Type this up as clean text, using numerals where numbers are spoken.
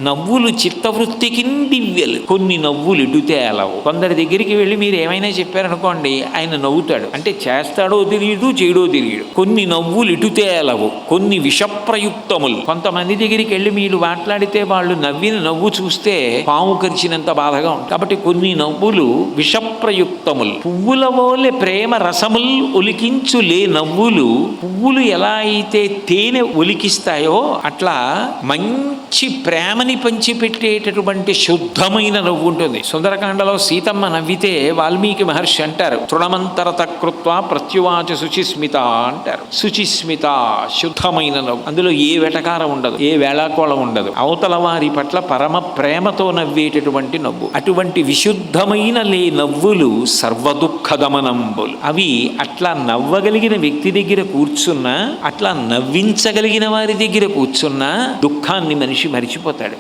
నవ్వులు చిత్తవృత్తికి దివ్యలు. కొన్ని నవ్వులు ఇటు తేలవు. కొందరి దగ్గరికి వెళ్ళి మీరు ఏమైనా చెప్పారనుకోండి, ఆయన నవ్వుతాడు. అంటే చేస్తాడో తెలియదు, చేయడో తెలియడు. కొన్ని నవ్వులు ఇటు తేలవు, కొన్ని విషప్రయుక్తములు. కొంతమంది దగ్గరికి వెళ్ళి మీరు మాట్లాడితే వాళ్ళు నవ్విన నవ్వు చూస్తే పాము కరిచినంత బాధగా ఉంటుంది. కాబట్టి కొన్ని నవ్వులు విషప్రయుక్తములు. పువ్వుల వోలె ప్రేమ రసముల్ ఒలికించులే నవ్వులు. పువ్వులు ఎలా అయితే తేనె ఒలికిస్తాయో అట్లా మంచి ప్రేమని పంచిపెట్టేటటువంటి శుద్ధమైన నవ్వు ఉంటుంది. సుందరకాండలో సీతమ్మ నవ్వితే వాల్మీకి మహర్షి అంటారు, తృణమంతరత కృత్వా ప్రత్యువాచ శుచిస్మిత అంటారు. శుచిస్మిత, శుద్ధమైన నవ్వు. అందులో ఏ వెటకారం ఉండదు, ఏ వేళాకోళం ఉండదు. అవతల వారి పట్ల పరమ ప్రేమతో నవ్వేటటువంటి నవ్వు. అటువంటి విశుద్ధమైన నవ్వులు సర్వదుఃఖదమనంబులు. అవి అట్లా నవ్వగలిగిన వ్యక్తి దగ్గర కూర్చున్నా, అట్లా నవ్వించగలిగిన వారి దగ్గర కూర్చున్నా దుఃఖాన్ని మనిషి మరిచిపోతాడు.